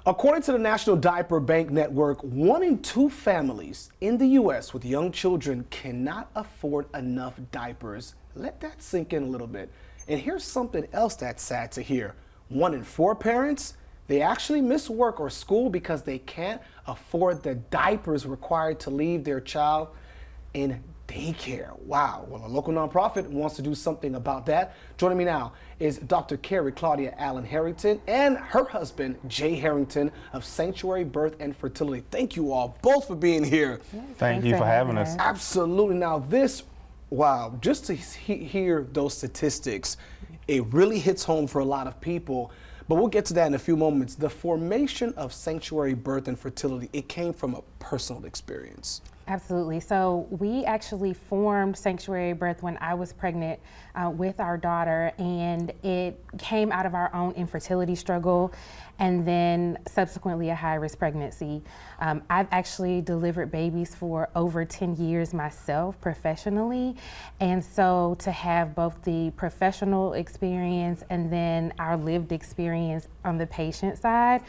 According to the National Diaper Bank Network, 1 in 2 families in the U.S. with young children cannot afford enough diapers. Let that sink in a little bit. And here's something else that's sad to hear. 1 in 4 parents, they actually miss work or school because they can't afford the diapers required to leave their child in daycare. Wow. Well, a local nonprofit wants to do something about that. Joining me now is Dr. Carrie Claudia Allen Harrington and her husband, Jay Harrington of Sanctuary Birth and Fertility. Thank you all both for being here. Thank you for having us. Absolutely. Now this, wow, just to hear those statistics, it really hits home for a lot of people. But we'll get to that in a few moments. The formation of Sanctuary Birth and Fertility, it came from a personal experience. Absolutely. So we actually formed Sanctuary Birth when I was pregnant with our daughter, and it came out of our own infertility struggle and then subsequently a high-risk pregnancy. I've actually delivered babies for over 10 years myself professionally, and so to have both the professional experience and then our lived experience on the patient side,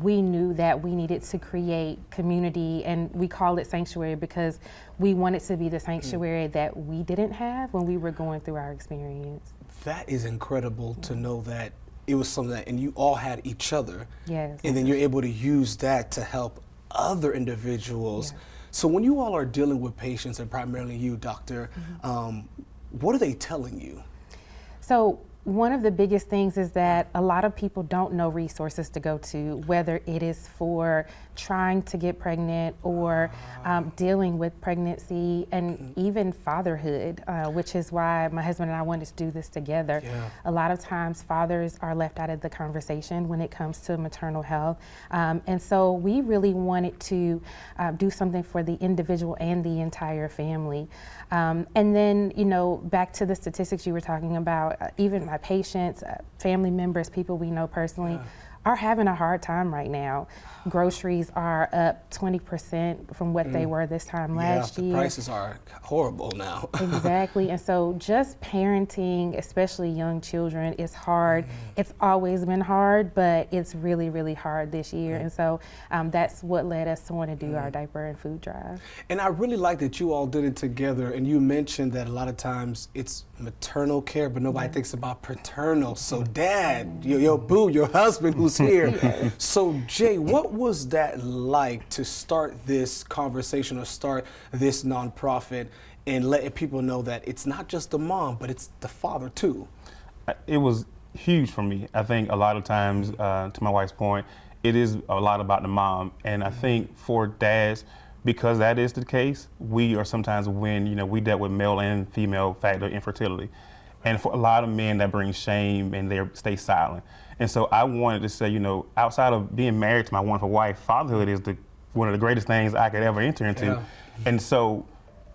we knew that we needed to create community, and we call it Sanctuary because we wanted to be the sanctuary that we didn't have when we were going through our experience. That is incredible to know that it was something that, and you all had each other. Yes. And then you're able to use that to help other individuals. Yeah. So when you all are dealing with patients, and primarily you, doctor, what are they telling you? So one of the biggest things is that a lot of people don't know resources to go to, whether it is for trying to get pregnant or dealing with pregnancy and even fatherhood, which is why my husband and I wanted to do this together. Yeah. A lot of times fathers are left out of the conversation when it comes to maternal health. And so we really wanted to do something for the individual and the entire family. And then, you know, back to the statistics you were talking about, even my patients, family members, people we know personally, are having a hard time right now. Groceries are up 20% from what they were this time last year. The prices are horrible now. Exactly, and so just parenting, especially young children, is hard. It's always been hard, but it's really, really hard this year. And so that's what led us to want to do our diaper and food drive. And I really like that you all did it together, and you mentioned that a lot of times it's maternal care, but nobody thinks about paternal. So dad, your boo, your husband who's here. So Jay, what was that like to start this conversation or start this nonprofit and letting people know that it's not just the mom, but it's the father too? It was huge for me. I think a lot of times, to my wife's point, it is a lot about the mom. And I think for dads, because that is the case, we are sometimes when, you know, we dealt with male and female factor infertility. And for a lot of men, that brings shame and they stay silent. And so I wanted to say, you know, outside of being married to my wonderful wife, fatherhood is one of the greatest things I could ever enter into. Yeah. And so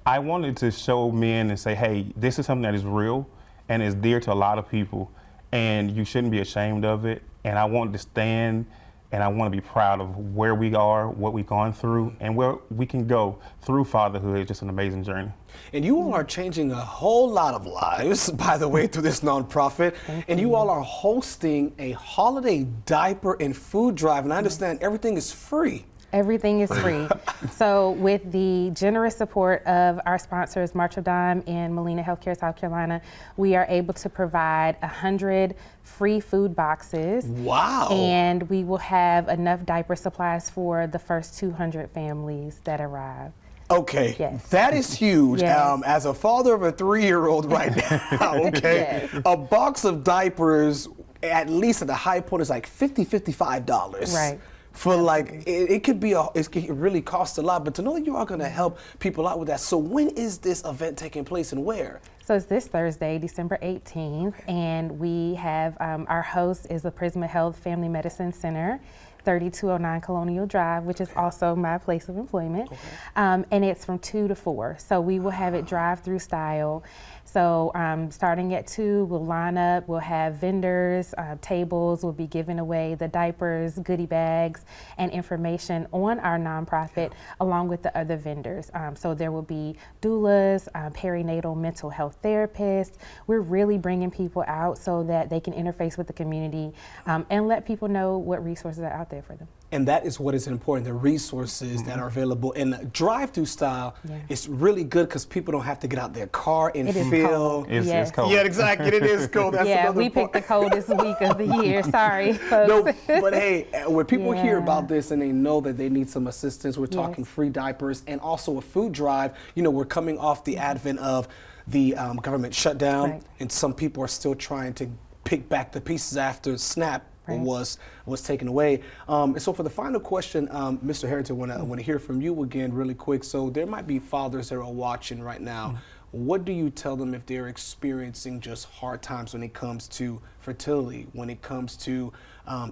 I wanted to show men and say, hey, this is something that is real and is dear to a lot of people, and you shouldn't be ashamed of it. And I wanted to stand and I want to be proud of where we are, what we've gone through, and where we can go through fatherhood. It's just an amazing journey. And you all are changing a whole lot of lives, by the way, through this nonprofit. And you all are hosting a holiday diaper and food drive. And I understand everything is free. Everything is free. So with the generous support of our sponsors, March of Dime and Molina Healthcare, South Carolina, we are able to provide 100 free food boxes. Wow. And we will have enough diaper supplies for the first 200 families that arrive. Okay, yes. That is huge. Yes. As a father of a 3-year-old right now, okay, yes. A box of diapers, at least at the high point, is like $50, $55. Right. For like, it could be, it really costs a lot, but to know that you are going to help people out with that. So when is this event taking place and where? So it's this Thursday, December 18th, and we have, our host is the Prisma Health Family Medicine Center, 3209 Colonial Drive, which is also my place of employment. Okay. And it's from 2 to 4. So we will have it drive-through style. So starting at 2, we'll line up, we'll have vendors, tables, we'll be giving away the diapers, goodie bags, and information on our nonprofit along with the other vendors. So there will be doulas, perinatal mental health therapists. We're really bringing people out so that they can interface with the community and let people know what resources are out there for them. And that is what is important, the resources that are available. And the drive-through style is really good because people don't have to get out their car and feel. It's cold. Yeah, exactly. It is cold. That's yeah, another we picked the coldest week of the year. Sorry, folks. No, but hey, when people hear about this and they know that they need some assistance, we're talking free diapers and also a food drive. You know, we're coming off the advent of the government shutdown, and some people are still trying to pick back the pieces after SNAP was taken away. And so for the final question, Mr. Harrington, I want to hear from you again really quick. So there might be fathers that are watching right now. What do you tell them if they're experiencing just hard times when it comes to fertility, when it comes to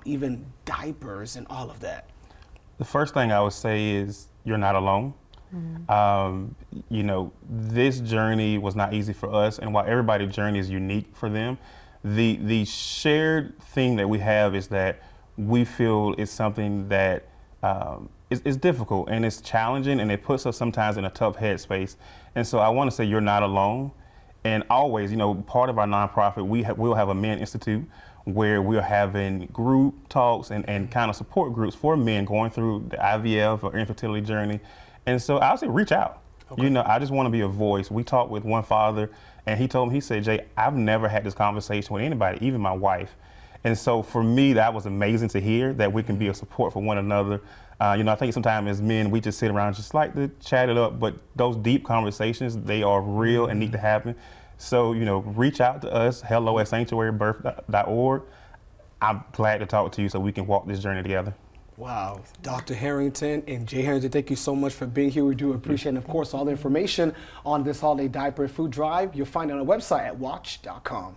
even diapers and all of that? The first thing I would say is you're not alone. You know, this journey was not easy for us, and while everybody's journey is unique for them, the shared thing that we have is that we feel it's something that is difficult and it's challenging, and it puts us sometimes in a tough headspace. And so I want to say you're not alone. And always, you know, part of our nonprofit, we'll have a Men Institute where we're having group talks and kind of support groups for men going through the IVF or infertility journey. And so I would say reach out. You know, I just want to be a voice. We talked with one father, and he told me, he said, Jay, I've never had this conversation with anybody, even my wife. And so for me, that was amazing to hear that we can be a support for one another. You know, I think sometimes as men, we just sit around just like to chat it up, but those deep conversations, they are real and need to happen. So, you know, reach out to us, hello@sanctuarybirth.org. I'm glad to talk to you so we can walk this journey together. Wow. Dr. Harrington and Jay Harrington, thank you so much for being here. We do appreciate it. And of course, all the information on this holiday diaper food drive, you'll find it on our website at WACH.com.